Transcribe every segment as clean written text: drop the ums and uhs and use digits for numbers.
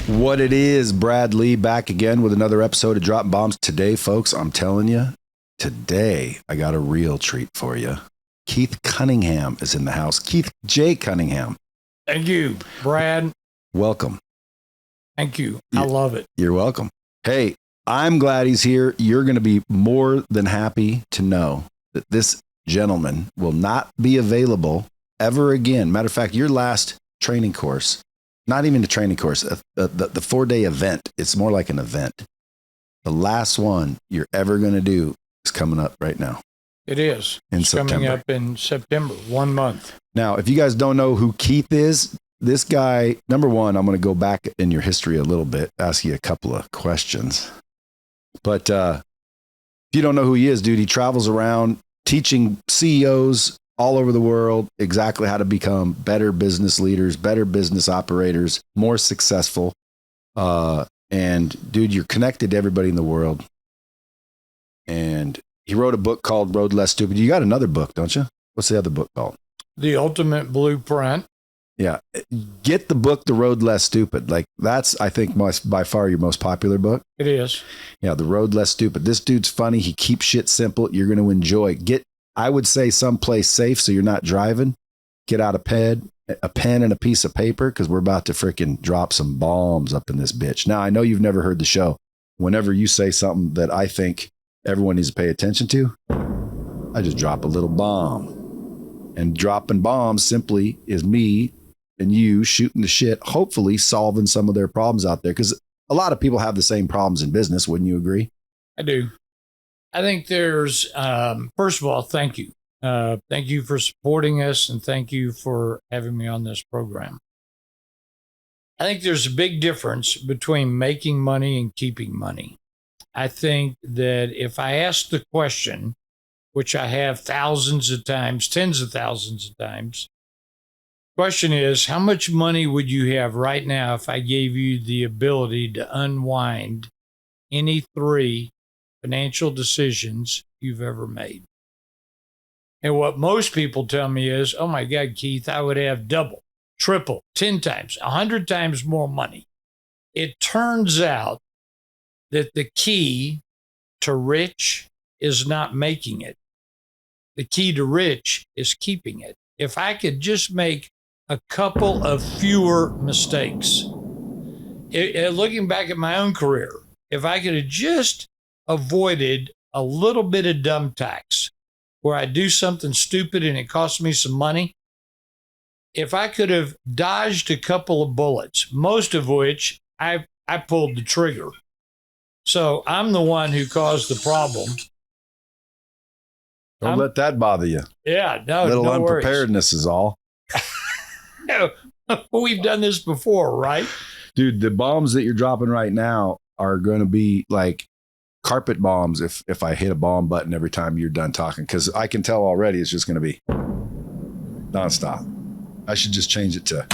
What it is, Brad Lea back again with another episode of Dropping Bombs. Today, folks, I'm telling you, today I got a real treat for you. Keith Cunningham is in the house. Keith J. Cunningham. Thank you, Brad. Welcome. Thank you. I love it. You're welcome. Hey, I'm glad he's here. You're going to be more than happy to know that this gentleman will not be available ever again. Matter of fact, your last training course, not even a training course, the 4-day event, it's more like an event. The last one you're ever going to do is coming up right now. It is. It's coming up in September, 1 month. Now, if you guys don't know who Keith is, this guy, number one, I'm going to go back in your history a little bit, ask you a couple of questions. But if you don't know who he is, dude, he travels around teaching CEOs all over the world exactly how to become better business leaders, better business operators, more successful. And dude, you're connected to everybody in the world. And he wrote a book called Road Less Stupid. You got another book, don't you? What's the other book called? The Ultimate Blueprint. Yeah. Get the book, The Road Less Stupid. Like that's, I think, by far your most popular book. It is. Yeah. The Road Less Stupid. This dude's funny. He keeps shit simple. You're going to enjoy. I would say someplace safe so you're not driving. Get out a pen and a piece of paper because we're about to freaking drop some bombs up in this bitch. Now, I know you've never heard the show. Whenever you say something that I think everyone needs to pay attention to, I just drop a little bomb. And dropping bombs simply is me and you shooting the shit, hopefully solving some of their problems out there. Because a lot of people have the same problems in business. Wouldn't you agree? I do. I think there's, first of all, thank you. Thank you for supporting us and thank you for having me on this program. I think there's a big difference between making money and keeping money. I think that if I ask the question, which I have thousands of times, tens of thousands of times, the question is, how much money would you have right now if I gave you the ability to unwind any 3 financial decisions you've ever made? And what most people tell me is, oh my God, Keith, I would have double, triple, 10 times, 100 times more money. It turns out that the key to rich is not making it. The key to rich is keeping it. If I could just make a couple of fewer mistakes, looking back at my own career, if I could have just avoided a little bit of dumb tax where I do something stupid and it costs me some money, if I could have dodged a couple of bullets, most of which I pulled the trigger. So I'm the one who caused the problem. Don't let that bother you. Yeah, no, little no unpreparedness is all. We've done this before, right? Dude, the bombs that you're dropping right now are going to be like carpet bombs if I hit a bomb button every time you're done talking, because I can tell already it's just going to be nonstop. I should just change it to.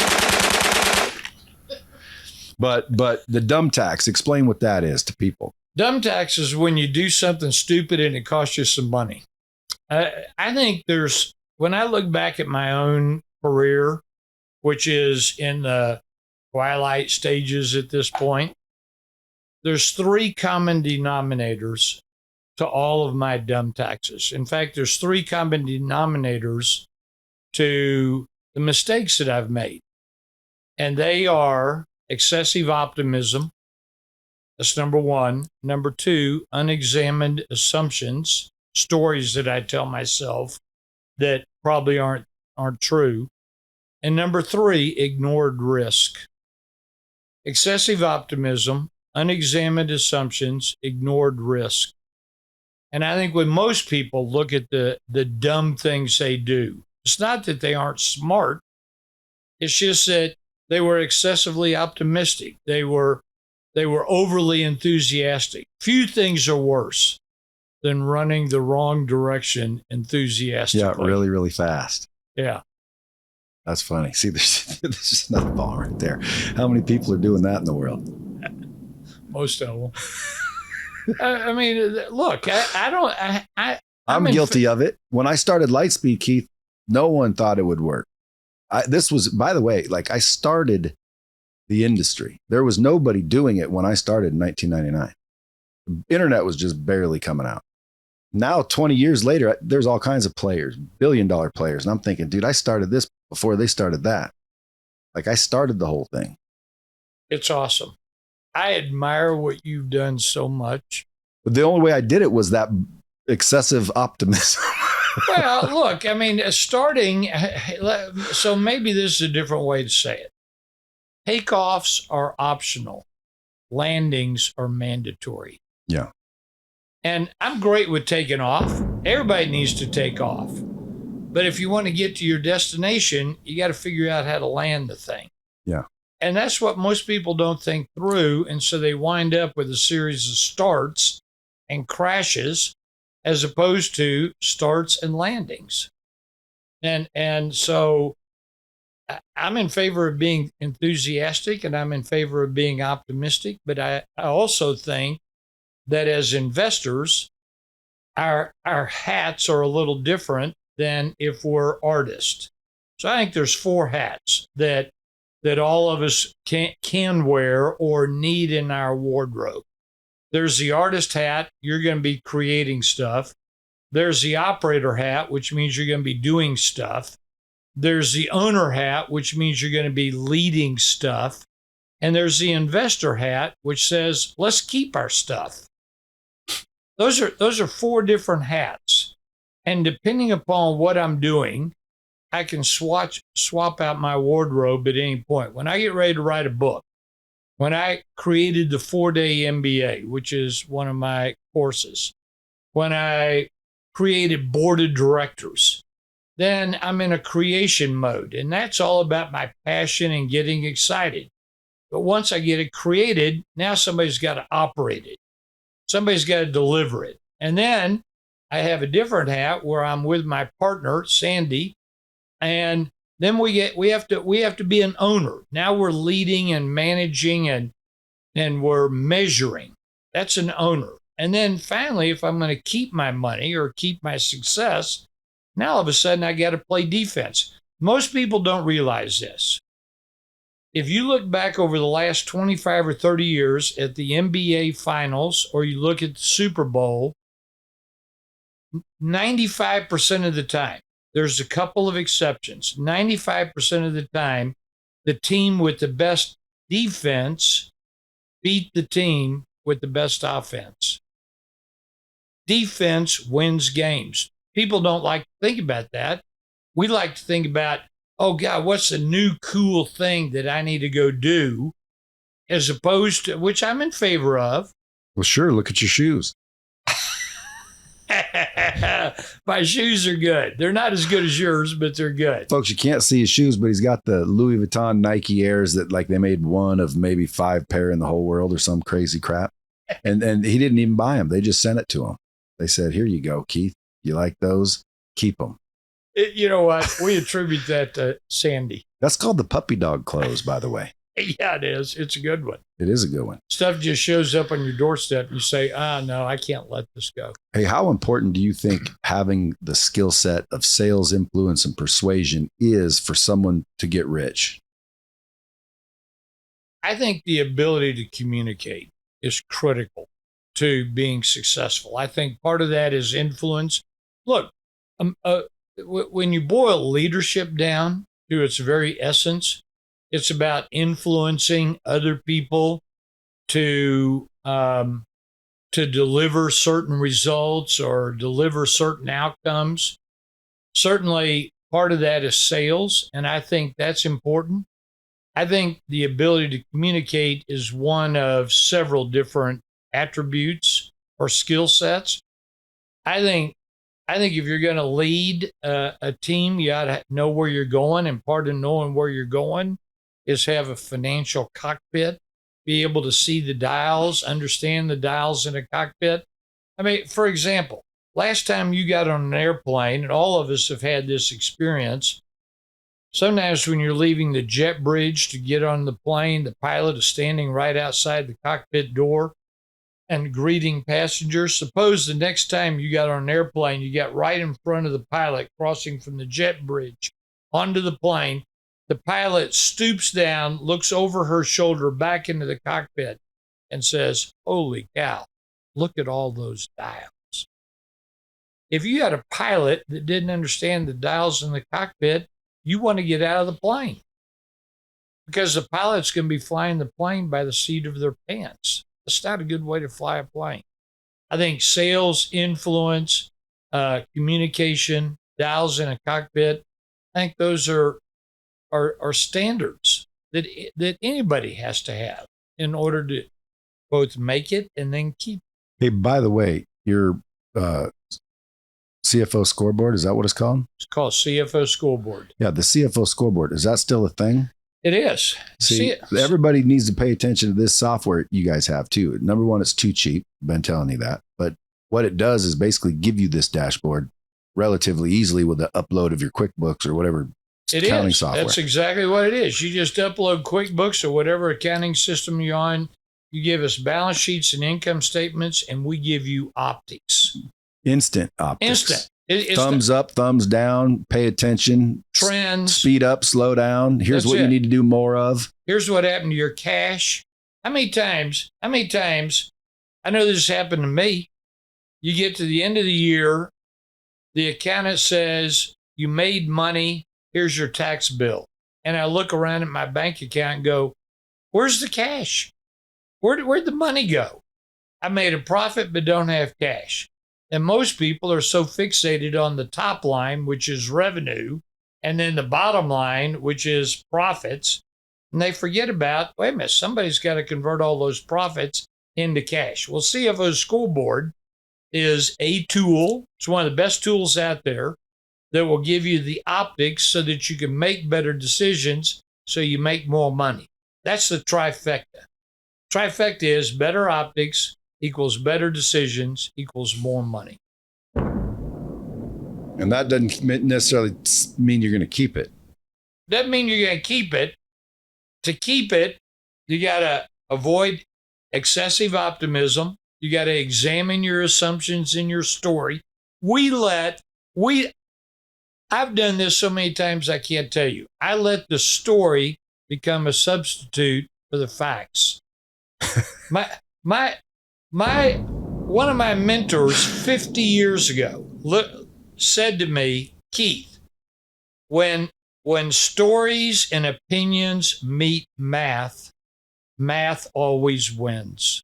But the dumb tax, explain what that is to people. Dumb tax is when you do something stupid and it costs you some money. I think when I look back at my own career, which is in the twilight stages at this point, there's 3 common denominators to all of my dumb taxes. In fact, there's 3 common denominators to the mistakes that I've made. And they are excessive optimism. That's number 1. Number 2, unexamined assumptions, stories that I tell myself that probably aren't true. And number 3, ignored risk. Excessive optimism, unexamined assumptions, ignored risk. And I think when most people look at the dumb things they do, it's not that they aren't smart. It's just that they were excessively optimistic. They were overly enthusiastic. Few things are worse than running the wrong direction enthusiastically. Yeah, really, really fast. Yeah. That's funny. See, there's just another ball right there. How many people are doing that in the world? Most of them. I mean, look, I'm guilty of it. When I started Lightspeed, Keith, no one thought it would work. This was, by the way, like I started the industry. There was nobody doing it when I started in 1999. The internet was just barely coming out. Now, 20 years later, there's all kinds of players, billion-dollar players. And I'm thinking, dude, I started this before they started that. Like, I started the whole thing. It's awesome. I admire what you've done so much. But the only way I did it was that excessive optimism. Well, look, I mean, starting, so maybe this is a different way to say it. Takeoffs are optional. Landings are mandatory. Yeah. And I'm great with taking off. Everybody needs to take off. But if you want to get to your destination, you got to figure out how to land the thing. Yeah. And that's what most people don't think through. And so they wind up with a series of starts and crashes as opposed to starts and landings. And so I'm in favor of being enthusiastic and I'm in favor of being optimistic. But I also think that as investors, our hats are a little different than if we're artists. So I think there's 4 hats that all of us can wear or need in our wardrobe. There's the artist hat, you're going to be creating stuff. There's the operator hat, which means you're going to be doing stuff. There's the owner hat, which means you're going to be leading stuff. And there's the investor hat, which says, let's keep our stuff. Those are 4 different hats. And depending upon what I'm doing, I can swap out my wardrobe at any point. When I get ready to write a book, when I created the 4-day MBA, which is one of my courses, when I created board of directors, then I'm in a creation mode. And that's all about my passion and getting excited. But once I get it created, now somebody's got to operate it. Somebody's got to deliver it. And then I have a different hat where I'm with my partner, Sandy, and then we have to be an owner. Now we're leading and managing and we're measuring. That's an owner. And then finally, if I'm going to keep my money or keep my success, now all of a sudden I got to play defense. Most people don't realize this. If you look back over the last 25 or 30 years at the NBA finals, or you look at the Super Bowl, 95% of the time, there's a couple of exceptions. 95% of the time, the team with the best defense beat the team with the best offense. Defense wins games. People don't like to think about that. We like to think about, oh God, what's the new cool thing that I need to go do, as opposed to, which I'm in favor of. Well, sure. Look at your shoes. My shoes are good. They're not as good as yours, but they're good. Folks, you can't see his shoes, but he's got the Louis Vuitton Nike Airs that like they made one of maybe 5 pair in the whole world or some crazy crap. And he didn't even buy them. They just sent it to him. They said, here you go, Keith. You like those? Keep them. You know what? We attribute that to Sandy. That's called the puppy dog clothes, by the way. Yeah, it is. It's a good one. It is a good one. Stuff just shows up on your doorstep. And you say, no, I can't let this go. Hey, how important do you think having the skill set of sales, influence, and persuasion is for someone to get rich? I think the ability to communicate is critical to being successful. I think part of that is influence. Look, when you boil leadership down to its very essence, it's about influencing other people to deliver certain results or deliver certain outcomes. Certainly, part of that is sales, and I think that's important. I think the ability to communicate is one of several different attributes or skill sets. I think if you're going to lead a team, you ought to know where you're going, and part of knowing where you're going is have a financial cockpit, be able to see the dials, understand the dials in a cockpit. I mean, for example, last time you got on an airplane, and all of us have had this experience, sometimes when you're leaving the jet bridge to get on the plane, the pilot is standing right outside the cockpit door and greeting passengers. Suppose the next time you got on an airplane, you got right in front of the pilot crossing from the jet bridge onto the plane, The pilot stoops down, looks over her shoulder back into the cockpit, and says, "Holy cow, look at all those dials." If you had a pilot that didn't understand the dials in the cockpit, you want to get out of the plane because the pilot's going to be flying the plane by the seat of their pants. That's not a good way to fly a plane. I think sales, influence, communication, dials in a cockpit, I think those are standards that anybody has to have in order to both make it and then keep it. Hey, by the way, your CFO scoreboard, is that what it's called? It's called CFO scoreboard. Yeah, the CFO scoreboard, is that still a thing? It is. See, everybody needs to pay attention to this software you guys have too. Number one, it's too cheap. I've been telling you that. But what it does is basically give you this dashboard relatively easily with the upload of your QuickBooks or whatever accounting software. That's exactly what it is. You just upload QuickBooks or whatever accounting system you're on. You give us balance sheets and income statements, and we give you optics. Instant optics. Instant. Thumbs up, thumbs down, pay attention. Trends. Speed up, slow down. Here's what you need to do more of. Here's what happened to your cash. How many times, I know this happened to me. You get to the end of the year, the accountant says, you made money, here's your tax bill. And I look around at my bank account and go, where's the cash? Where'd the money go? I made a profit but don't have cash. And most people are so fixated on the top line, which is revenue, and then the bottom line, which is profits. And they forget about, wait a minute, somebody's got to convert all those profits into cash. Well, CFO Scoreboard is a tool. It's one of the best tools out there that will give you the optics so that you can make better decisions so you make more money. That's the trifecta. Trifecta is better optics equals better decisions equals more money. And that doesn't necessarily mean you're going to keep it. Doesn't mean you're going to keep it. To keep it, you got to avoid excessive optimism. You got to examine your assumptions in your story. I've done this so many times I can't tell you. I let the story become a substitute for the facts. One of my mentors 50 years ago said to me, Keith, when stories and opinions meet math, math always wins.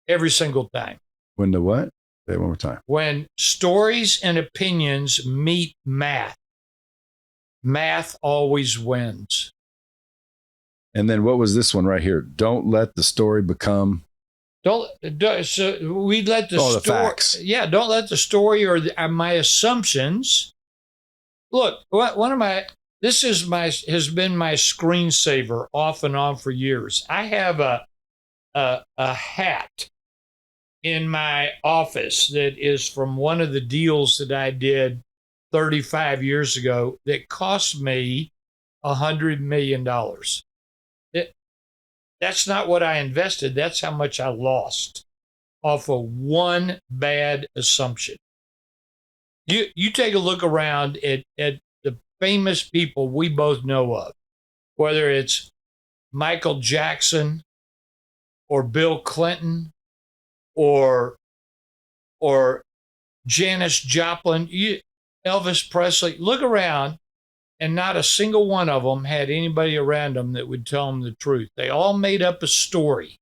Every single time. When the what? Say it one more time. When stories and opinions meet math, math always wins. And then what was this one right here? Don't let the story become. So we let the story. The facts. Yeah, don't let the story or my assumptions. Look, this has been my screensaver off and on for years. I have a hat in my office that is from one of the deals that I did 35 years ago that cost me $100 million. That's not what I invested. That's how much I lost off of one bad assumption. You take a look around at the famous people we both know of, whether it's Michael Jackson or Bill Clinton or Janis Joplin, Elvis Presley. Look around, and not a single one of them had anybody around them that would tell them the truth. They all made up a story.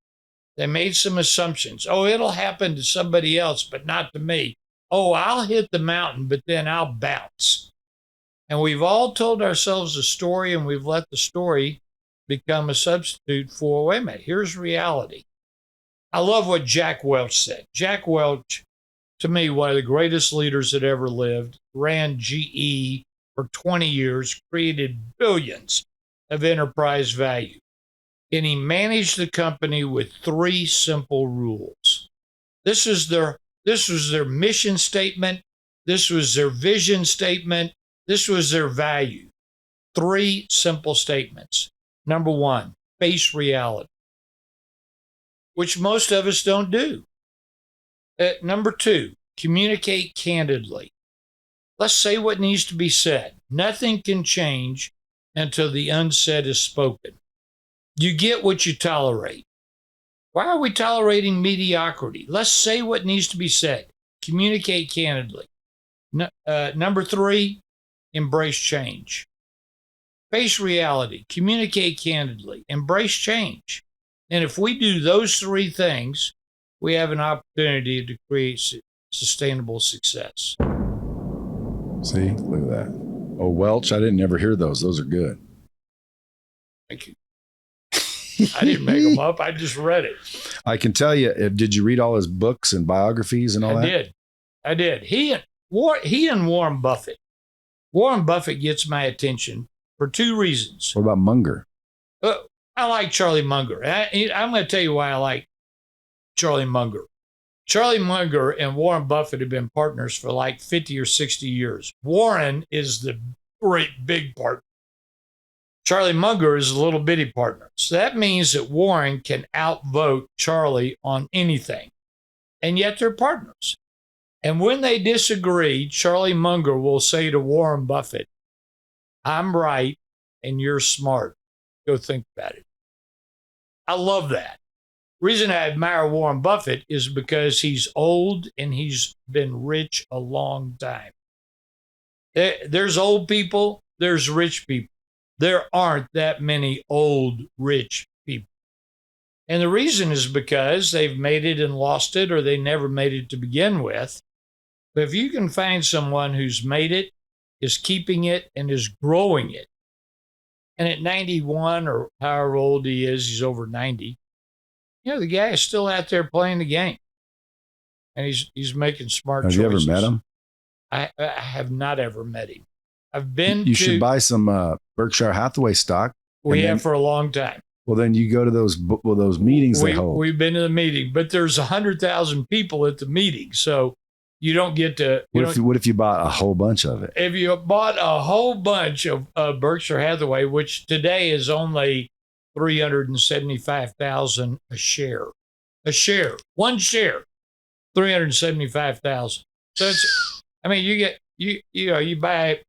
They made some assumptions. Oh, it'll happen to somebody else, but not to me. Oh, I'll hit the mountain, but then I'll bounce. And we've all told ourselves a story, and we've let the story become a substitute for, wait a minute, here's reality. I love what Jack Welch said. Jack Welch, to me, one of the greatest leaders that ever lived, ran GE for 20 years, created billions of enterprise value. And he managed the company with 3 simple rules. This was their mission statement. This was their vision statement. This was their value. 3 simple statements. Number 1, face reality, which most of us don't do. Number 2, communicate candidly. Let's say what needs to be said. Nothing can change until the unsaid is spoken. You get what you tolerate. Why are we tolerating mediocrity? Let's say what needs to be said. Communicate candidly. Number 3, embrace change. Face reality. Communicate candidly. Embrace change. And if we do those 3 things, we have an opportunity to create sustainable success. See, look at that. Oh, Welch, I didn't ever hear those. Those are good. Thank you. I didn't make them up. I just read it. I can tell you, did you read all his books and biographies and all that? I did. He and Warren Buffett. Warren Buffett gets my attention for 2 reasons. What about Munger? I like Charlie Munger. I'm going to tell you why I like Charlie Munger. Charlie Munger and Warren Buffett have been partners for like 50 or 60 years. Warren is the great big partner. Charlie Munger is a little bitty partner. So that means that Warren can outvote Charlie on anything. And yet they're partners. And when they disagree, Charlie Munger will say to Warren Buffett, I'm right and you're smart. Go think about it. I love that. Reason I admire Warren Buffett is because he's old and he's been rich a long time. There's old people, there's rich people. There aren't that many old, rich people. And the reason is because they've made it and lost it, or they never made it to begin with. But if you can find someone who's made it, is keeping it, and is growing it, and at 91 or however old he is, he's over 90, the guy is still out there playing the game. And he's making smart choices. Have you ever met him? I have not ever met him. I've been You should buy some Berkshire Hathaway stock. We have for a long time. Well, then you go to those meetings they hold. We've been to the meeting, but there's 100,000 people at the meeting. So you don't get to. What if you bought a whole bunch of it? If you bought a whole bunch of Berkshire Hathaway, which today is only 375,000 a share. One share, 375,000. So you buy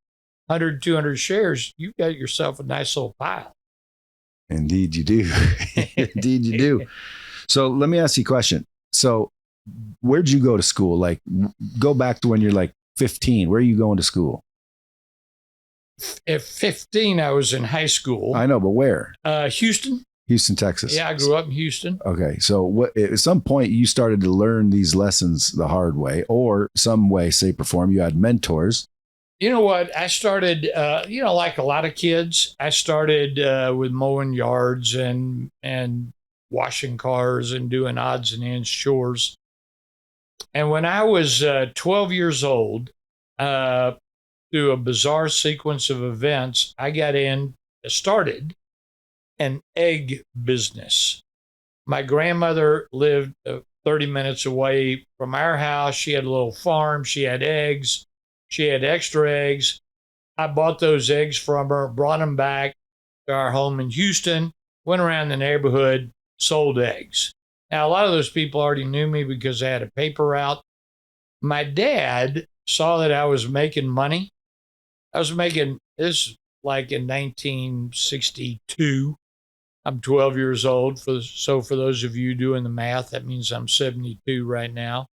100, 200 shares, you've got yourself a nice little pile. Indeed you do. Indeed you do. So let me ask you a question. So where'd you go to school? Like, go back to when you're like 15. Where are you going to school? At 15, I was in high school. I know, but where? Houston. Houston, Texas. Yeah, I grew up in Houston. Okay. So at some point you started to learn these lessons the hard way, or some way, shape, or form. You had mentors. You know what? I started, like a lot of kids, I started with mowing yards and washing cars and doing odds and ends chores. And when I was 12 years old, through a bizarre sequence of events, I started an egg business. My grandmother lived 30 minutes away from our house. She had a little farm. She had eggs. She had extra eggs. I bought those eggs from her, brought them back to our home in Houston, went around the neighborhood, sold eggs. Now, a lot of those people already knew me because I had a paper route. My dad saw that I was making money. I was making this like in 1962. I'm 12 years old. So for those of you doing the math, that means I'm 72 right now.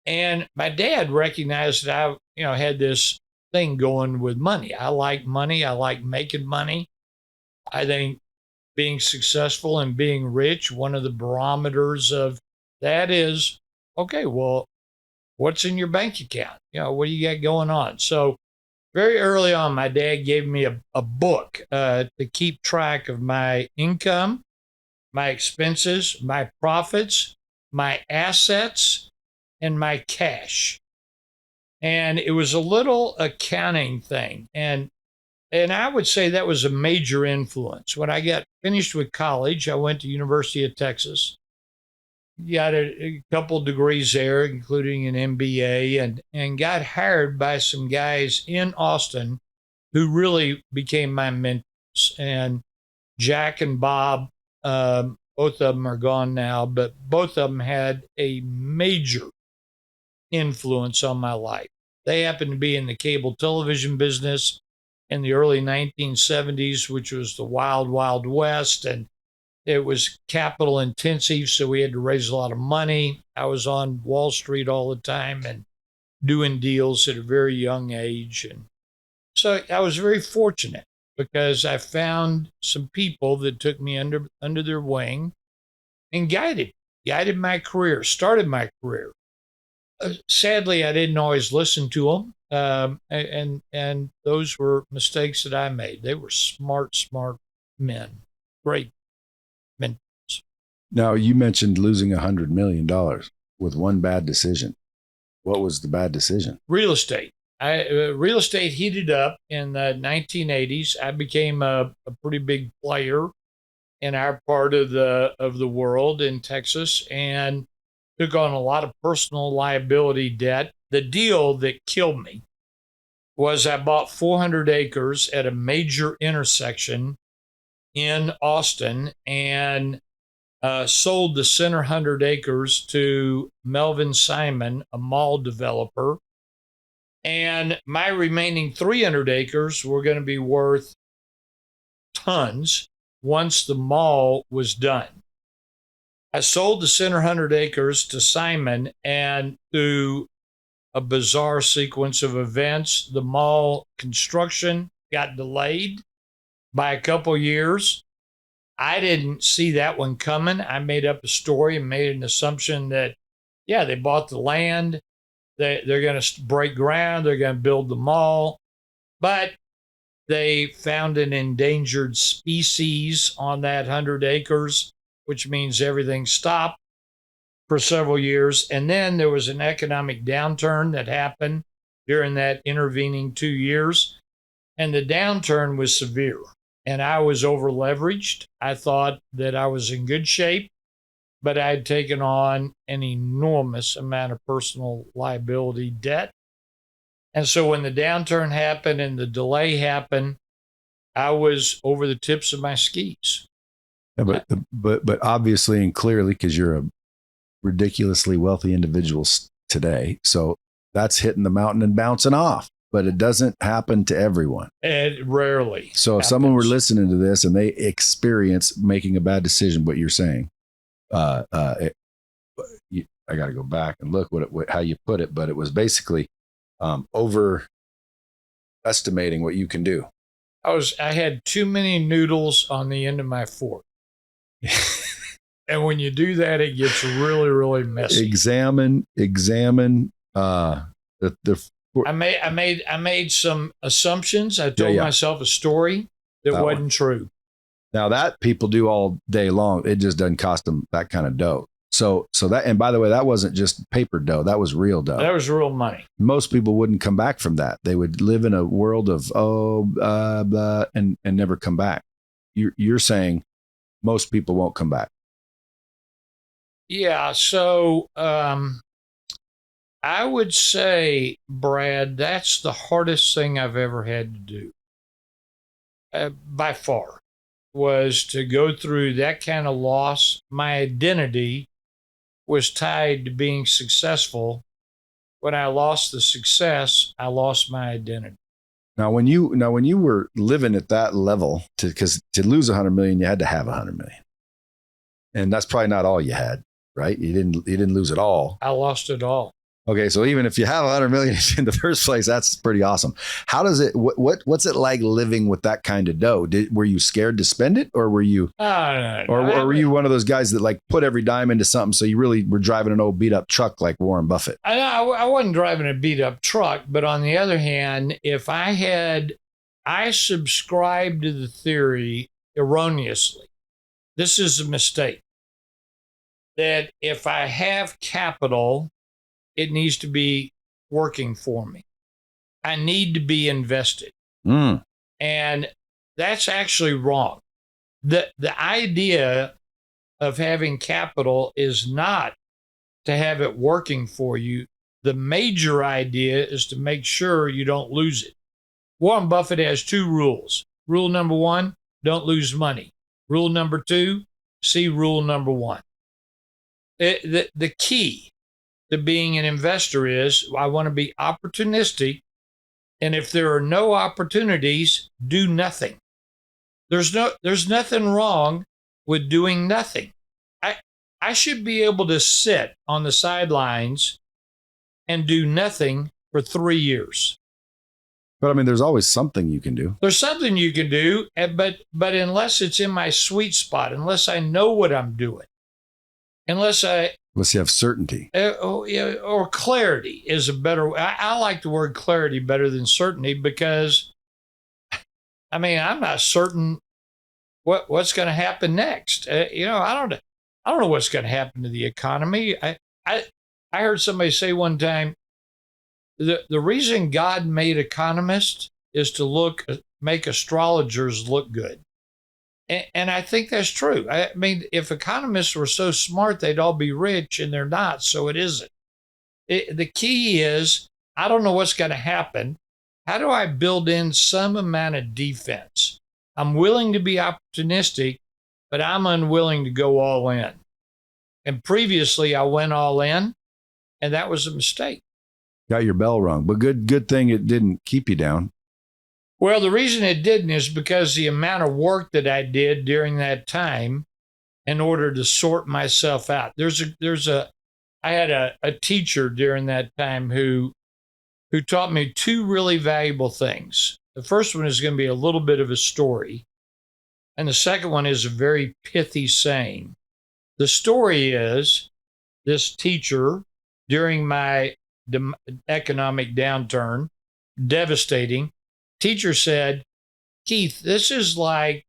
And my dad recognized that I had this thing going with money. I like money. I like making money. I think being successful and being rich, one of the barometers of that is, okay, well, what's in your bank account? What do you got going on? So very early on, my dad gave me a book to keep track of my income, my expenses, my profits, my assets, and my cash. And it was a little accounting thing. And I would say that was a major influence. When I got finished with college, I went to University of Texas, got a couple degrees there, including an MBA, and got hired by some guys in Austin who really became my mentors. And Jack and Bob, both of them are gone now, but both of them had a major influence on my life. They happened to be in the cable television business, in the early 1970s, which was the wild, wild west. And it was capital intensive, so we had to raise a lot of money. I was on Wall Street all the time and doing deals at a very young age. And so I was very fortunate because I found some people that took me under their wing and guided my career, started my career. Sadly, I didn't always listen to them, and those were mistakes that I made. They were smart, smart men, great men. Now, you mentioned losing $100 million with one bad decision. What was the bad decision? Real estate. Real estate heated up in the 1980s. I became a pretty big player in our part of the world in Texas, and took on a lot of personal liability debt. The deal that killed me was I bought 400 acres at a major intersection in Austin and sold the center 100 acres to Melvin Simon, a mall developer. And my remaining 300 acres were going to be worth tons once the mall was done. I sold the center 100 acres to Simon, and through a bizarre sequence of events, the mall construction got delayed by a couple years. I didn't see that one coming. I made up a story and made an assumption that, yeah, they bought the land, they're going to break ground, they're going to build the mall. But they found an endangered species on that 100 acres, which means everything stopped for several years. And then there was an economic downturn that happened during that intervening 2 years. And the downturn was severe. And I was over leveraged. I thought that I was in good shape, but I had taken on an enormous amount of personal liability debt. And so when the downturn happened and the delay happened, I was over the tips of my skis. Yeah, but obviously and clearly, because you're a ridiculously wealthy individual today, so that's hitting the mountain and bouncing off. But it doesn't happen to everyone. It rarely. So if happens. someone were listening to this and they experience making a bad decision, what you're saying, I got to go back and look how you put it, but it was basically overestimating what you can do. I had too many noodles on the end of my fork. And when you do that, it gets really, really messy. Examine I made some assumptions. I told myself a story that wasn't true. Now that people do all day long, it just doesn't cost them that kind of dough. So that, and by the way, that wasn't just paper dough. That was real dough. That was real money. Most people wouldn't come back from that. They would live in a world of blah, and never come back. You're saying most people won't come back. Yeah. So I would say, Brad, that's the hardest thing I've ever had to do. By far, was to go through that kind of loss. My identity was tied to being successful. When I lost the success, I lost my identity. Now, when you were living at that level, because to lose 100 million, you had to have 100 million, and that's probably not all you had, right? You didn't lose it all. I lost it all. Okay, so even if you have 100 million in the first place, that's pretty awesome. How does it? What's it like living with that kind of dough? Were you scared to spend it, or were you? No. Or were you one of those guys that like put every dime into something? So you really were driving an old beat up truck like Warren Buffett. I wasn't driving a beat up truck, but on the other hand, if I subscribed to the theory erroneously. This is a mistake. That if I have capital, it needs to be working for me. I need to be invested. And that's actually wrong. The idea of having capital is not to have it working for you. The major idea is to make sure you don't lose it. Warren Buffett has 2 rules. Rule number 1, don't lose money. Rule number 2, see rule number 1. The key to being an investor is I want to be opportunistic And if there are no opportunities, do nothing. There's nothing wrong with doing nothing. I should be able to sit on the sidelines and do nothing for 3 years. But I mean, there's always something you can do. There's something you can do, but unless it's in my sweet spot, unless I know what I'm doing, unless you have certainty. Or clarity is a better. I like the word clarity better than certainty because, I mean, I'm not certain what's going to happen next. I don't know what's going to happen to the economy. I heard somebody say one time, the reason God made economists is to make astrologers look good. And I think that's true. I mean, if economists were so smart, they'd all be rich, and they're not, so it isn't. The key is, I don't know what's going to happen. How do I build in some amount of defense? I'm willing to be opportunistic, but I'm unwilling to go all in. And previously, I went all in, and that was a mistake. Got your bell rung, but good thing it didn't keep you down. Well, the reason it didn't is because the amount of work that I did during that time in order to sort myself out. I had a teacher during that time who taught me two really valuable things. The first one is going to be a little bit of a story, and the second one is a very pithy saying. The story is this teacher during my economic downturn, devastating, teacher said, Keith, this is like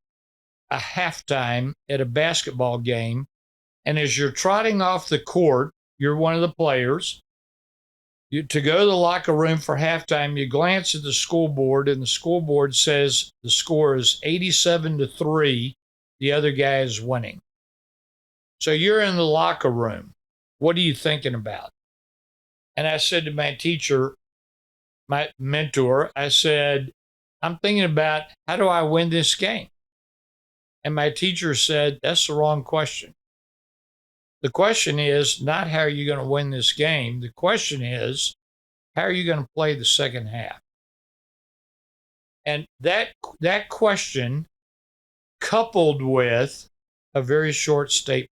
a halftime at a basketball game. And as you're trotting off the court, you're one of the players. To go to the locker room for halftime, you glance at the scoreboard, and the scoreboard says the score is 87-3. The other guy is winning. So you're in the locker room. What are you thinking about? And I said to my teacher, my mentor, I said, I'm thinking about how do I win this game? And my teacher said, that's the wrong question. The question is not how are you going to win this game? The question is, how are you going to play the second half? And that question, coupled with a very short statement,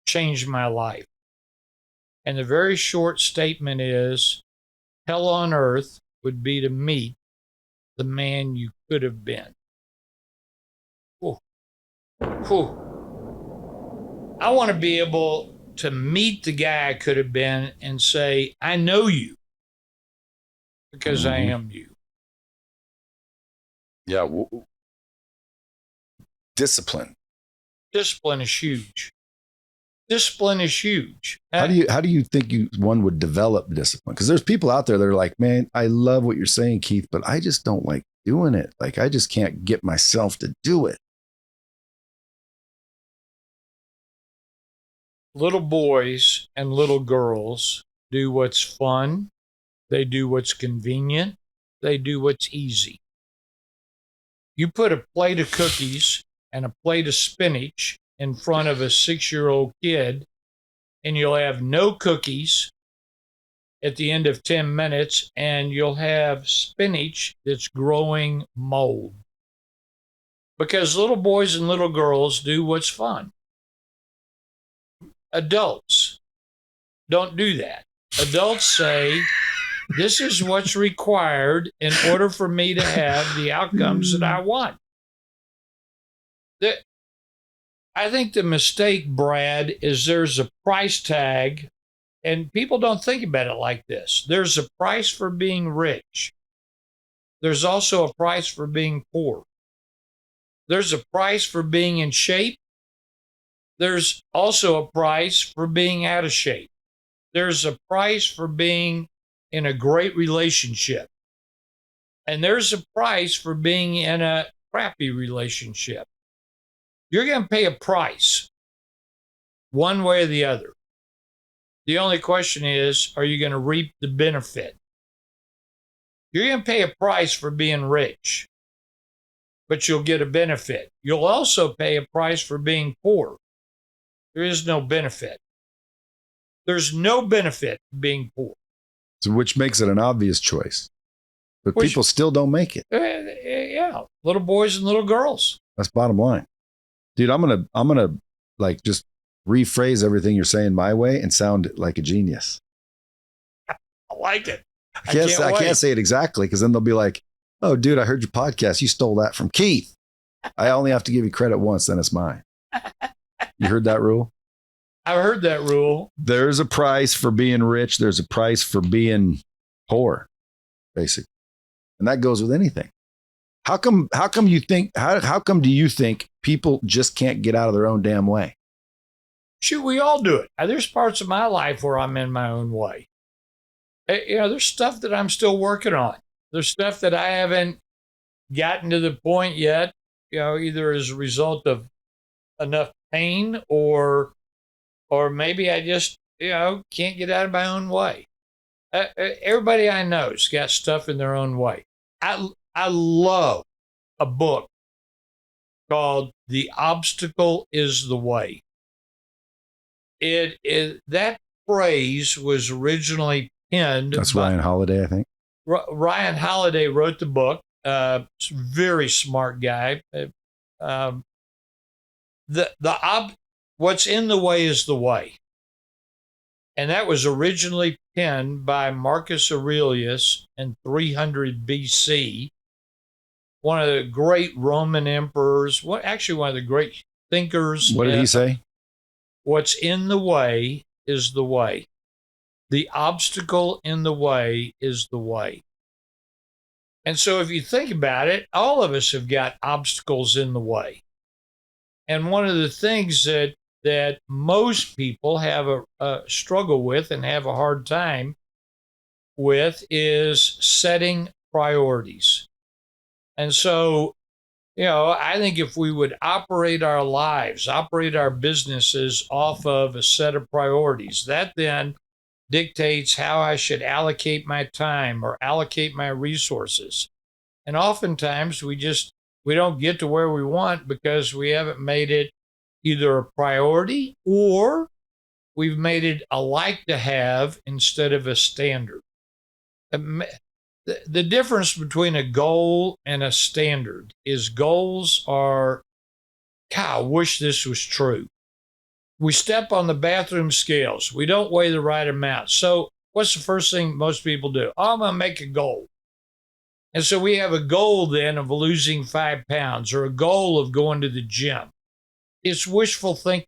changed my life. And the very short statement is, hell on earth would be to meet the man you could have been. Whew. Whew. I want to be able to meet the guy I could have been and say, I know you because I am you. Yeah. Discipline. Discipline is huge. Discipline is huge. How do you think one would develop discipline? Because there's people out there that are like, man, I love what you're saying, Keith, but I just don't like doing it. Like, I just can't get myself to do it. Little boys and little girls do what's fun. They do what's convenient. They do what's easy. You put a plate of cookies and a plate of spinach in front of a 6-year-old kid, and you'll have no cookies at the end of 10 minutes, and you'll have spinach that's growing mold. Because little boys and little girls do what's fun. Adults don't do that. Adults say, this is what's required in order for me to have the outcomes that I want. I think the mistake, Brad, is there's a price tag, and people don't think about it like this. There's a price for being rich. There's also a price for being poor. There's a price for being in shape. There's also a price for being out of shape. There's a price for being in a great relationship. And there's a price for being in a crappy relationship. You're going to pay a price one way or the other. The only question is, are you going to reap the benefit? You're going to pay a price for being rich, but you'll get a benefit. You'll also pay a price for being poor. There is no benefit. There's no benefit to being poor. So which makes it an obvious choice. But people still don't make it. Yeah, little boys and little girls. That's bottom line. Dude, I'm gonna like just rephrase everything you're saying my way and sound like a genius. I like it. I can't say it exactly because then they'll be like, oh, dude, I heard your podcast. You stole that from Keith. I only have to give you credit once, then it's mine. You heard that rule? I've heard that rule. There's a price for being rich. There's a price for being poor, basically. And that goes with anything. How come do you think people just can't get out of their own damn way? Shoot, we all do it. There's parts of my life where I'm in my own way. There's stuff that I'm still working on. There's stuff that I haven't gotten to the point yet, either as a result of enough pain or maybe I just, can't get out of my own way. Everybody I know's got stuff in their own way. I love a book called The Obstacle is the Way. That phrase was originally penned. That's Ryan Holiday, I think. Ryan Holiday wrote the book. Very smart guy. What's in the way is the way. And that was originally penned by Marcus Aurelius in 300 BC, one of the great Roman emperors, one of the great thinkers. What did he say? What's in the way is the way. The obstacle in the way is the way. And so if you think about it, all of us have got obstacles in the way. And one of the things that most people have a struggle with and have a hard time with is setting priorities. And so, I think if we would operate our lives, operate our businesses off of a set of priorities, that then dictates how I should allocate my time or allocate my resources. And oftentimes we don't get to where we want because we haven't made it either a priority or we've made it a like to have instead of a standard. The difference between a goal and a standard is goals are, God, I wish this was true. We step on the bathroom scales. We don't weigh the right amount. So what's the first thing most people do? Oh, I'm going to make a goal. And so we have a goal then of losing 5 pounds or a goal of going to the gym. It's wishful thinking.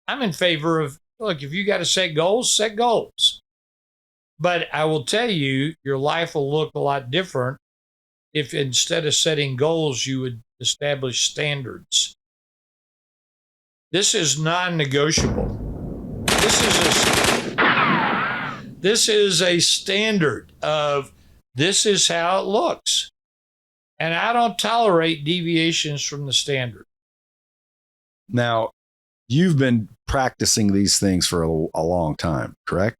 I'm in favor of, look, if you got to set goals, set goals. But I will tell you, your life will look a lot different if instead of setting goals, you would establish standards. This is non-negotiable. This is a standard of this is how it looks. And I don't tolerate deviations from the standard. Now, you've been practicing these things for a long time, correct?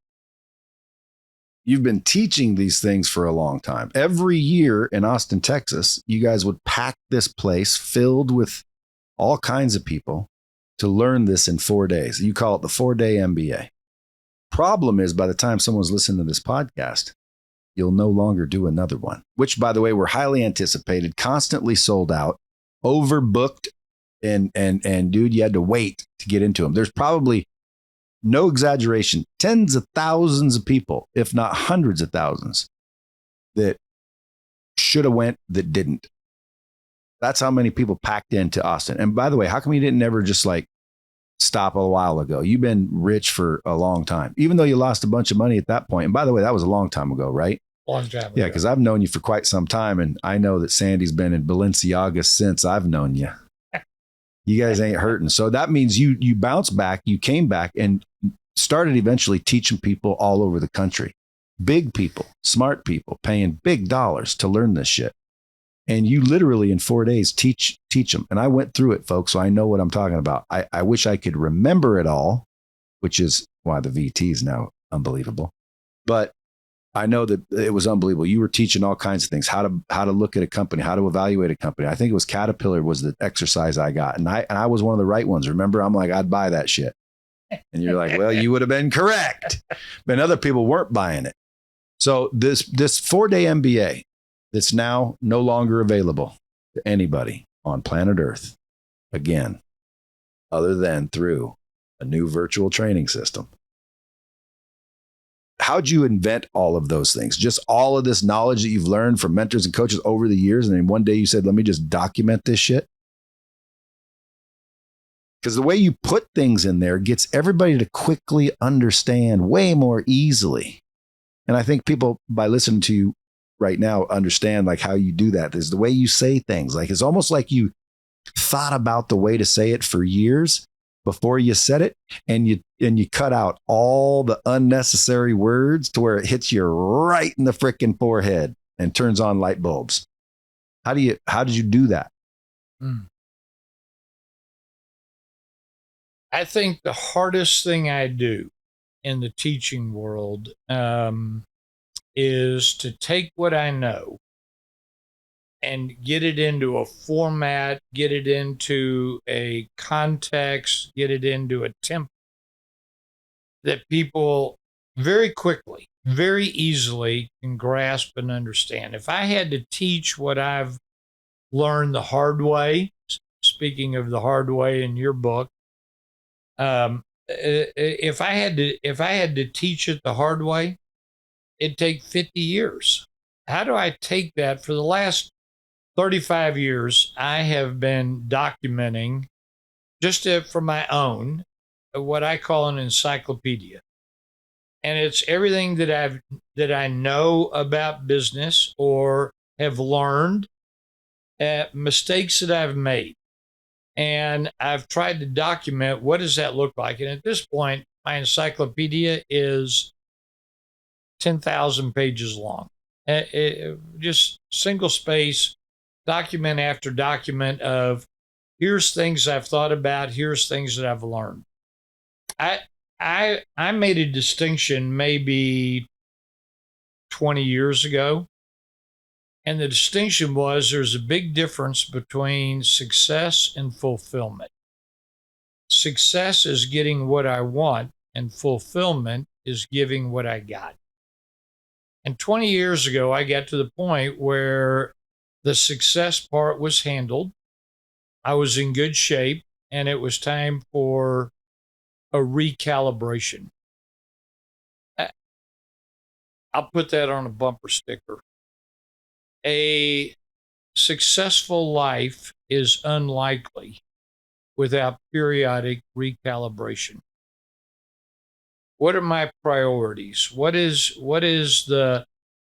You've been teaching these things for a long time. Every year in Austin, Texas, you guys would pack this place filled with all kinds of people to learn this in 4 days. You call it the 4-day MBA. Problem is, by the time someone's listening to this podcast, you'll no longer do another one, which, by the way, were highly anticipated, constantly sold out, overbooked, and dude, you had to wait to get into them. There's probably, no exaggeration, tens of thousands of people, if not hundreds of thousands, that should have went that didn't. That's how many people packed into Austin. And by the way, how come you didn't ever just like stop a while ago? You've been rich for a long time, even though you lost a bunch of money at that point. And by the way, that was a long time ago, right? Long time ago. Yeah, because I've known you for quite some time, and I know that Sandy's been in Balenciaga since I've known you. You guys ain't hurting. So that means you bounced back, you came back and started eventually teaching people all over the country. Big people, smart people, paying big dollars to learn this shit. And you literally in 4 days teach them. And I went through it, folks, so I know what I'm talking about. I wish I could remember it all, which is why the VT is now unbelievable. But I know that it was unbelievable. You were teaching all kinds of things, how to look at a company, how to evaluate a company. I think it was Caterpillar was the exercise I got. And I was one of the right ones. Remember, I'm like, I'd buy that shit. And you're like, well, you would have been correct. But other people weren't buying it. So this 4-day MBA, that's now no longer available to anybody on planet Earth again, other than through a new virtual training system. How'd you invent all of those things? Just all of this knowledge that you've learned from mentors and coaches over the years. And then one day you said, let me just document this shit. Because the way you put things in there gets everybody to quickly understand way more easily. And I think people, by listening to you right now, understand like how you do that. There's the way you say things. Like it's almost like you thought about the way to say it for years before you said it, and you cut out all the unnecessary words to where it hits you right in the frickin' forehead and turns on light bulbs. How did you do that? I think the hardest thing I do in the teaching world is to take what I know and get it into a format, get it into a context, get it into a template that people very quickly, very easily can grasp and understand. If I had to teach what I've learned the hard way, speaking of the hard way in your book, if I had to teach it the hard way, it'd take 50 years. How do I take that? For the last 35 years, I have been documenting, just for my own, what I call an encyclopedia. And it's everything that I know about business or have learned, mistakes that I've made. And I've tried to document what does that look like. And at this point, my encyclopedia is 10,000 pages long. Just single space, document after document of here's things I've thought about, here's things that I've learned. I made a distinction maybe 20 years ago. And the distinction was there's a big difference between success and fulfillment. Success is getting what I want, and fulfillment is giving what I got. And 20 years ago, I got to the point where the success part was handled. I was in good shape, and it was time for a recalibration. I'll put that on a bumper sticker. A successful life is unlikely without periodic recalibration. What are my priorities? What is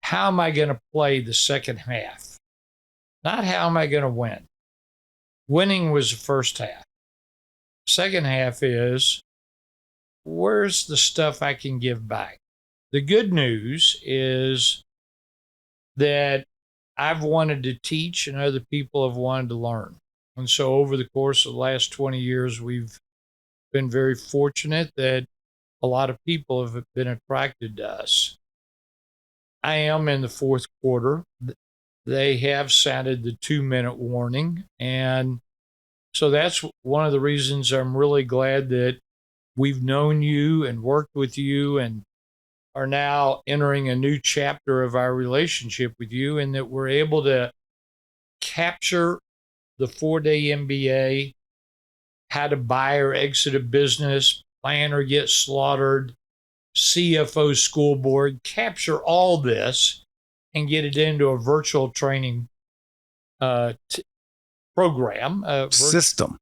how am I going to play the second half? Not how am I going to win. Winning was the first half. Second half is where's the stuff I can give back? The good news is that I've wanted to teach and other people have wanted to learn. And so over the course of the last 20 years, we've been very fortunate that a lot of people have been attracted to us. I am in the fourth quarter. They have sounded the 2-minute warning. And so that's one of the reasons I'm really glad that we've known you and worked with you and are now entering a new chapter of our relationship with you, and that we're able to capture the 4-day MBA, how to buy or exit a business, plan or get slaughtered, CFO school board, capture all this and get it into a virtual training program, system,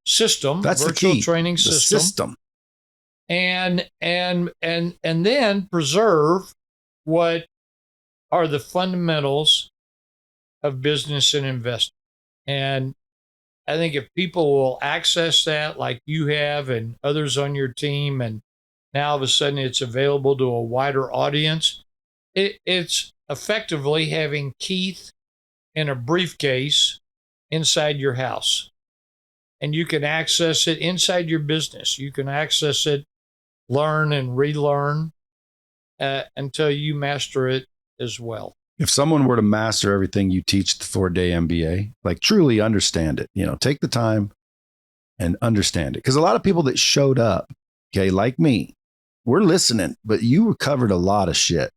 that's virtual the key. Training the system. And then preserve what are the fundamentals of business and investing. And I think if people will access that like you have and others on your team, and now all of a sudden it's available to a wider audience, it's effectively having Keith in a briefcase inside your house. And you can access it inside your business. You can access it, learn and relearn until you master it as well. If someone were to master everything you teach the 4-day MBA, like truly understand it, take the time and understand it. Because a lot of people that showed up, okay, like me, we're listening, but you covered a lot of shit.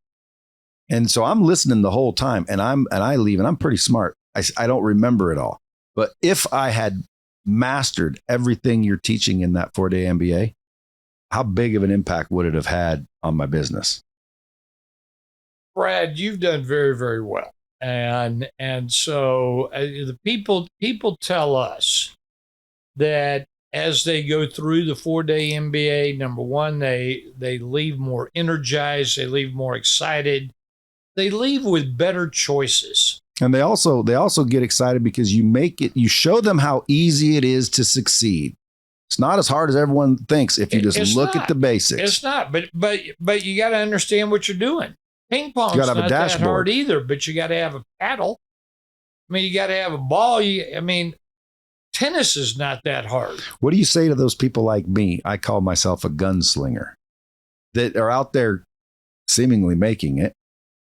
And so I'm listening the whole time, and I leave, and I'm pretty smart. I don't remember it all. But if I had mastered everything you're teaching in that 4-day MBA, how big of an impact would it have had on my business? Brad, you've done very, very well. And so the people tell us that as they go through the 4-day MBA, number one, they leave more energized, they leave more excited, they leave with better choices. And they also get excited because you show them how easy it is to succeed. It's not as hard as everyone thinks if you just look at the basics. It's not, but you got to understand what you're doing. Ping pong's not that hard either, but you got to have a paddle. I mean, you got to have a ball. Tennis is not that hard. What do you say to those people like me? I call myself a gunslinger that are out there seemingly making it.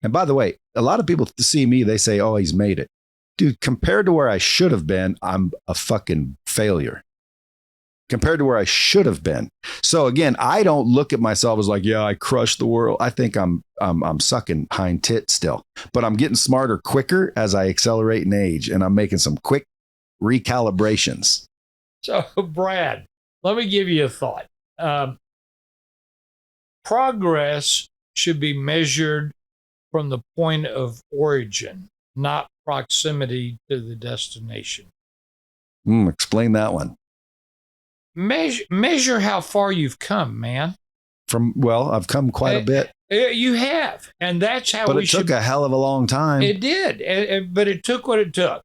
And by the way, a lot of people see me, they say, oh, he's made it. Dude, compared to where I should have been, I'm a fucking failure. Compared to where I should have been. So again, I don't look at myself as like, yeah, I crushed the world. I think I'm sucking hind tit still, but I'm getting smarter quicker as I accelerate in age, and I'm making some quick recalibrations. So Brad, let me give you a thought. Progress should be measured from the point of origin, not proximity to the destination. Explain that one. Measure how far you've come, man. I've come quite a bit. You have, and that's how. But it took a hell of a long time. It did, but it took what it took,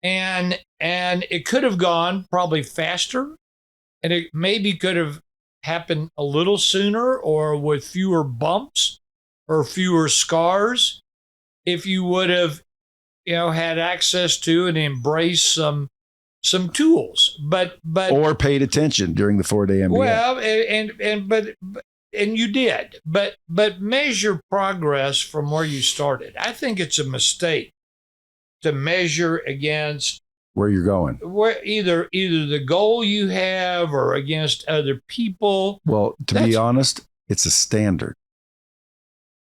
and it could have gone probably faster, and it maybe could have happened a little sooner or with fewer bumps or fewer scars if you would have, had access to and embraced some tools, but or paid attention during the 4-day MBA. Well, and you did, but measure progress from where you started. I think it's a mistake to measure against where you're going, where either the goal you have or against other people. Well, to be honest, it's a standard.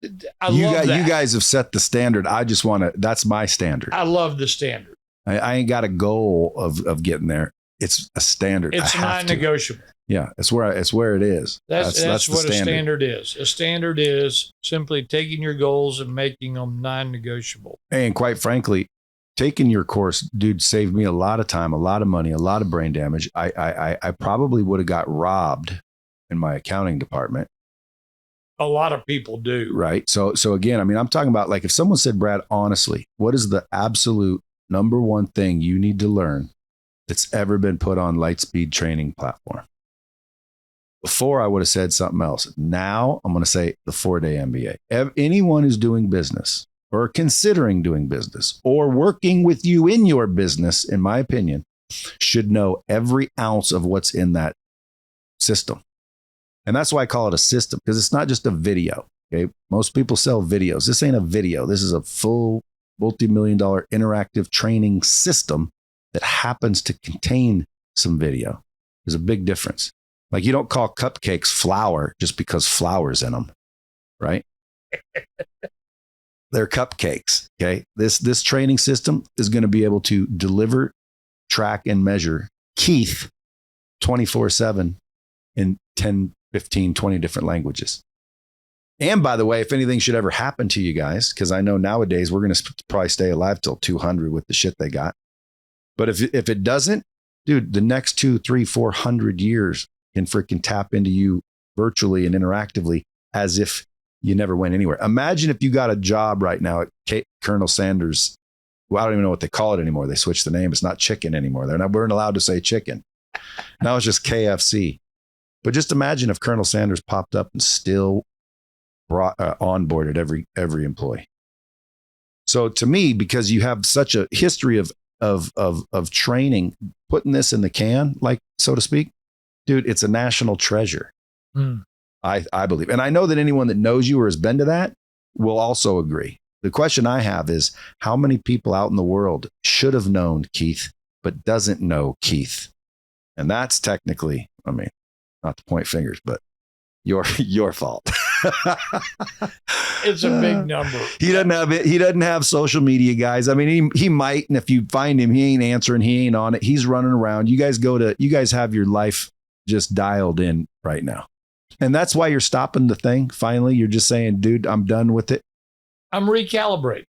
You guys have set the standard. I just want to. That's my standard. I love the standard. I ain't got a goal of getting there. It's a standard. It's non-negotiable. Yeah, it's where it is. That's what a standard is. A standard is simply taking your goals and making them non-negotiable. And quite frankly, taking your course, dude, saved me a lot of time, a lot of money, a lot of brain damage. I probably would have got robbed in my accounting department. A lot of people do. Right. So again, I mean, I'm talking about like if someone said, Brad, honestly, what is the absolute number one thing you need to learn that's ever been put on Lightspeed training platform? Before I would have said something else. Now I'm going to say the 4-day MBA. Anyone who's doing business or considering doing business or working with you in your business, in my opinion, should know every ounce of what's in that system. And that's why I call it a system, because it's not just a video. Okay. Most people sell videos. This ain't a video. This is a full multi-million-dollar interactive training system that happens to contain some video. There's a big difference. Like you don't call cupcakes flour just because flour's in them, right? They're cupcakes. Okay. This training system is going to be able to deliver, track, and measure Keith 24/7 in 10, 15, 20 different languages. And by the way, if anything should ever happen to you guys, because I know nowadays we're going to probably stay alive till 200 with the shit they got. But if it doesn't, dude, the next 200, 300, 400 years can freaking tap into you virtually and interactively as if you never went anywhere. Imagine if you got a job right now at Colonel Sanders. Well, I don't even know what they call it anymore. They switched the name. It's not chicken anymore. We weren't allowed to say chicken. Now it's just KFC. But just imagine if Colonel Sanders popped up and still onboarded every employee. So to me, because you have such a history of training, putting this in the can, like so to speak, dude, it's a national treasure. I believe, and I know that anyone that knows you or has been to that will also agree. The question I have is, how many people out in the world should have known Keith but doesn't know Keith? And that's technically, I mean, not to point fingers, but your fault. It's a big number. He doesn't have it. He doesn't have social media, guys. I mean, he might, and if you find him, he ain't answering. He ain't on it. He's running around. You guys have your life just dialed in right now, and that's why you're stopping the thing. Finally, you're just saying, dude, I'm done with it. I'm recalibrating.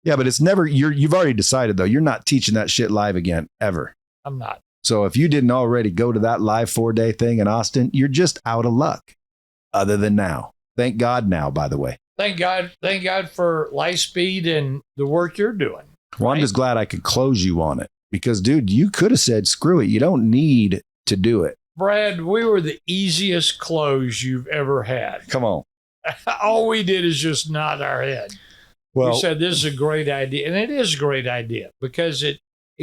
Yeah, but it's never. You've already decided though. You're not teaching that shit live again ever. I'm not. So if you didn't already go to that live 4-day thing in Austin, you're just out of luck. Other than now, thank God now. By the way. Thank God for Lightspeed and the work you're doing. Well, I'm just glad I could close you on it because, dude, you could have said, screw it. You don't need to do it. Brad, we were the easiest close you've ever had. Come on. All we did is just nod our head. Well, we said, this is a great idea. And it is a great idea because it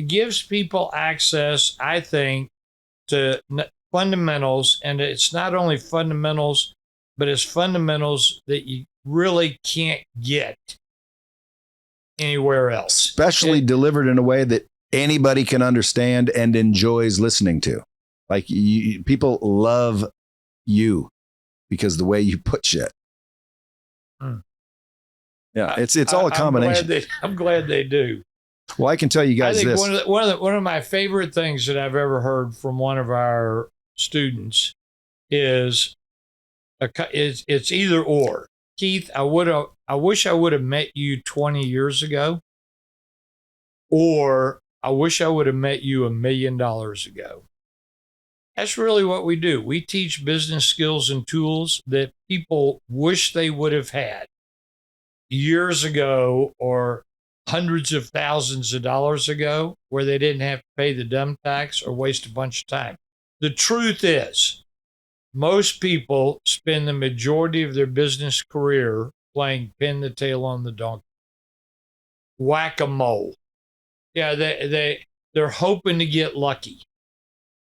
gives people access, I think, to fundamentals. And it's not only fundamentals, but it's fundamentals that you really can't get anywhere else. Especially delivered in a way that anybody can understand and enjoys listening to. Like people love you because the way you put shit. Yeah, it's all a combination. I'm glad they do. Well, I can tell you guys this. One of my favorite things that I've ever heard from one of our students is it's either or. Keith, I wish I would have met you 20 years ago, or I wish I would have met you $1 million ago. That's really what we do. We teach business skills and tools that people wish they would have had years ago or hundreds of thousands of dollars ago, where they didn't have to pay the dumb tax or waste a bunch of time. The truth is, most people spend the majority of their business career playing pin the tail on the donkey. Whack-a-mole. Yeah, they're hoping to get lucky.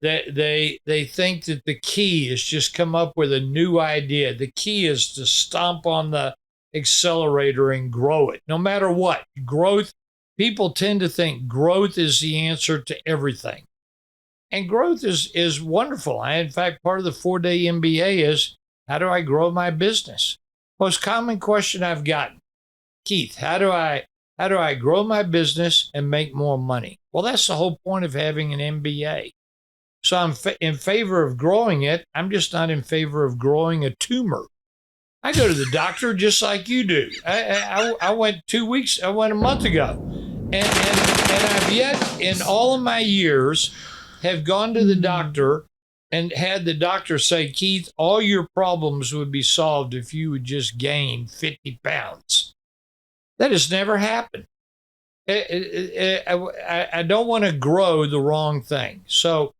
They think that the key is just come up with a new idea. The key is to stomp on the accelerator and grow it. No matter what. Growth, people tend to think growth is the answer to everything. And growth is wonderful. In fact, part of the 4-day MBA is, how do I grow my business? Most common question I've gotten, Keith, how do I grow my business and make more money? Well, that's the whole point of having an MBA. So I'm in favor of growing it. I'm just not in favor of growing a tumor. I go to the doctor just like you do. I went a month ago. And I've yet, in all of my years, have gone to the doctor and had the doctor say, Keith, all your problems would be solved if you would just gain 50 pounds. That has never happened. I don't want to grow the wrong thing. So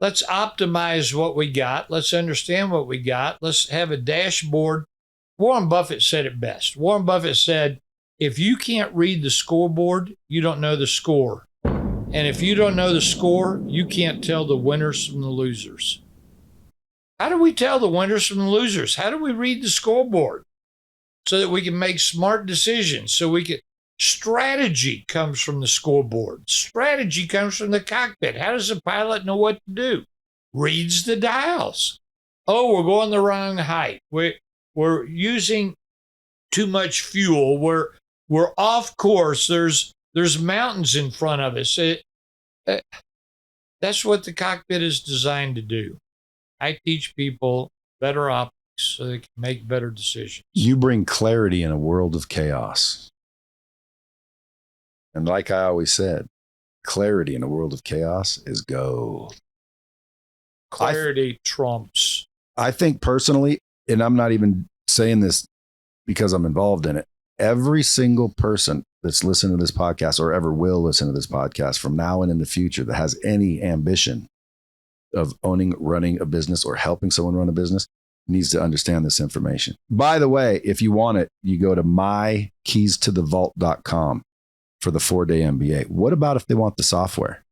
let's optimize what we got. Let's understand what we got. Let's have a dashboard. Warren Buffett said it best. Warren Buffett said, if you can't read the scoreboard, you don't know the score. And if you don't know the score, you can't tell the winners from the losers. How do we tell the winners from the losers? How do we read the scoreboard so that we can make smart decisions? Strategy comes from the scoreboard. Strategy comes from the cockpit. How does the pilot know what to do? Reads the dials. Oh, we're going the wrong height. We're using too much fuel. We're off course. There's mountains in front of us. That's what the cockpit is designed to do. I teach people better optics so they can make better decisions. You bring clarity in a world of chaos. And like I always said, clarity in a world of chaos is gold. Clarity trumps. I think personally, and I'm not even saying this because I'm involved in it, every single person that's listening to this podcast or ever will listen to this podcast from now and in the future that has any ambition of owning, running a business or helping someone run a business needs to understand this information. By the way, if you want it, you go to mykeystothevault.com for the 4-day MBA. What about if they want the software,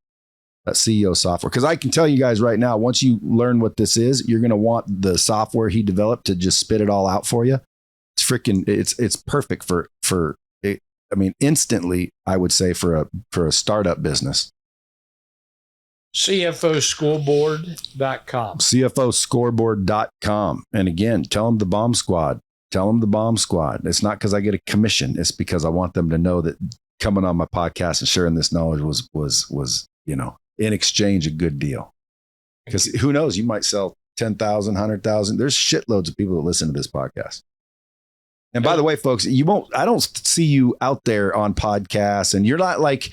that CEO software? Because I can tell you guys right now, once you learn what this is, you're going to want the software he developed to just spit it all out for you. It's perfect for it. I mean, instantly, I would say for a startup business. CFOscoreboard.com. CFOscoreboard.com. And again, tell them the Bomb Squad Tell them the bomb squad. It's not because I get a commission. It's because I want them to know that coming on my podcast and sharing this knowledge was in exchange a good deal. Because who knows, you might sell 10,000, 100,000. There's shitloads of people that listen to this podcast. And by the way, folks, I don't see you out there on podcasts, and you're not like,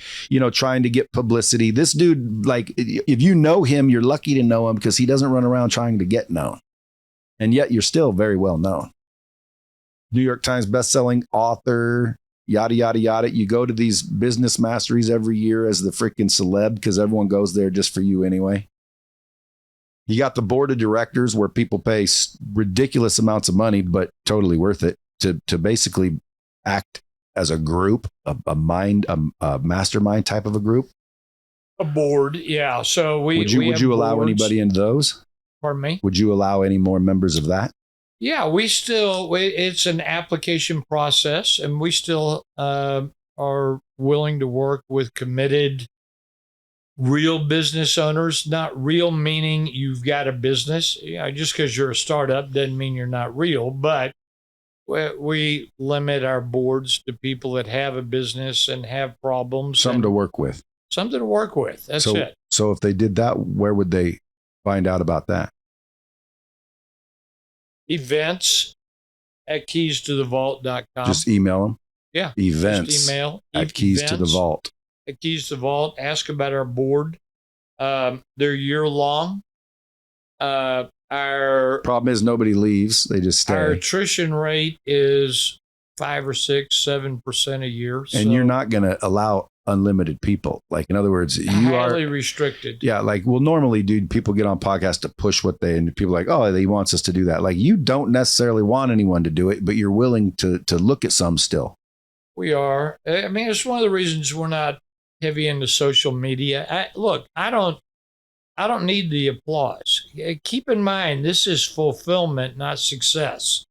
trying to get publicity. This dude, like, if you know him, you're lucky to know him because he doesn't run around trying to get known. And yet you're still very well known. New York Times bestselling author, yada, yada, yada. You go to these business masteries every year as the freaking celeb because everyone goes there just for you anyway. You got the board of directors where people pay ridiculous amounts of money, but totally worth it to basically act as a group, a mastermind type of a group. A board, yeah. So would you allow anybody into those? Pardon me? Would you allow any more members of that? Yeah, it's an application process, and we still are willing to work with committed real business owners. Not real meaning you've got a business. Just because you're a startup doesn't mean you're not real, but we limit our boards to people that have a business and have problems. Something to work with. Something to work with. That's it. So if they did that, where would they find out about that? Events at keystothevault.com. Just email them. Yeah. Events. Just email at Keys to the Vault. At Keys to the Vault. Ask about our board. They're year long. Our problem is nobody leaves. They just stay. Our attrition rate is 5 or 6, 7% a year. And you're not going to allow unlimited people. Like, in other words, you highly are restricted. Yeah. Like, well, normally, dude, people get on podcasts to push and people are like, oh, he wants us to do that. Like, you don't necessarily want anyone to do it, but you're willing to look at some still. We are. I mean, it's one of the reasons we're not heavy into social media. I don't need the applause. Keep in mind, this is fulfillment, not success.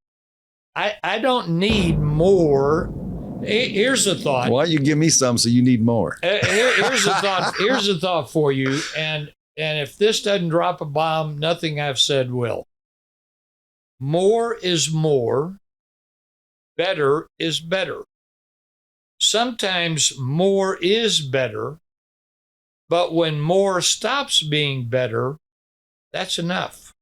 I don't need more. Here's the thought. Why don't you give me some so you need more? Here's the thought. Here's the thought for you. And if this doesn't drop a bomb, nothing I've said will. More is more. Better is better. Sometimes more is better. But when more stops being better, that's enough.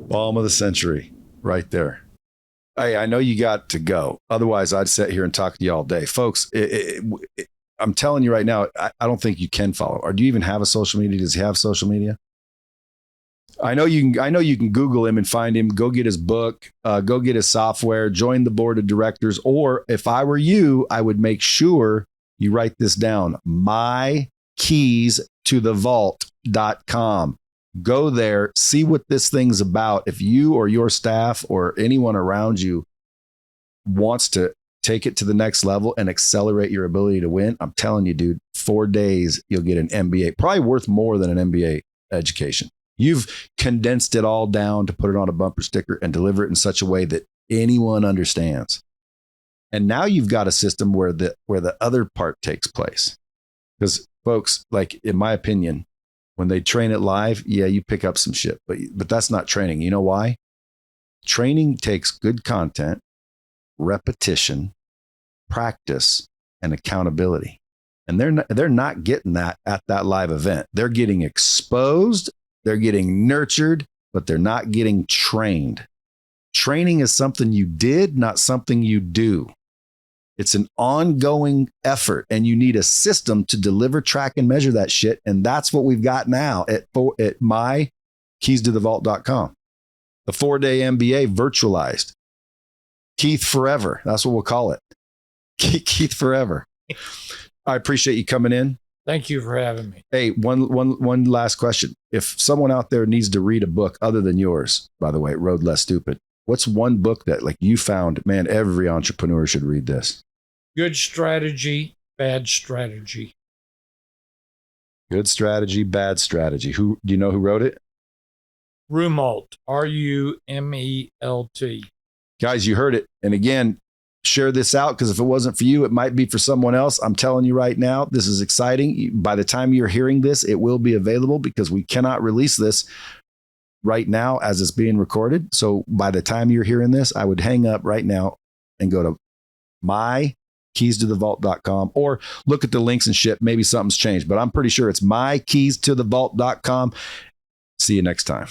Bomb of the century, right there. Hey, I know you got to go. Otherwise, I'd sit here and talk to you all day. Folks, I'm telling you right now, I don't think you can follow. Or do you even have a social media? Does he have social media? I know you can Google him and find him. Go get his book. Go get his software. Join the board of directors. Or if I were you, I would make sure you write this down. mykeystothevault.com. Go there. See what this thing's about. If you or your staff or anyone around you wants to take it to the next level and accelerate your ability to win, I'm telling you, dude, 4 days, you'll get an MBA. Probably worth more than an MBA education. You've condensed it all down to put it on a bumper sticker and deliver it in such a way that anyone understands. And now you've got a system where the other part takes place. Because folks, like, in my opinion, when they train it live, yeah, you pick up some shit, but that's not training. You know why? Training takes good content, repetition, practice, and accountability. And they're not getting that at that live event. They're getting exposed. They're getting nurtured, but they're not getting trained. Training is something you did, not something you do. It's an ongoing effort, and you need a system to deliver, track, and measure that shit. And that's what we've got now at mykeystothevault.com. The 4-day MBA virtualized. Keith Forever. That's what we'll call it. Keith Forever. I appreciate you coming in. Thank you for having me. Hey, one last question. If someone out there needs to read a book other than yours, by the way, Road Less Stupid, what's one book that, like, you found, man, every entrepreneur should read this? Good Strategy, Bad Strategy. Good Strategy, Bad Strategy. Do you know who wrote it? Rumelt, Rumelt. Guys, you heard it. And again, share this out, because if it wasn't for you, it might be for someone else. I'm telling you right now, this is exciting. By the time you're hearing this, it will be available, because we cannot release this right now as it's being recorded. So by the time you're hearing this, I would hang up right now and go to mykeys-to-the-vault.com or look at the links and shit. Maybe something's changed, but I'm pretty sure it's mykeys-to-the-vault.com. See you next time.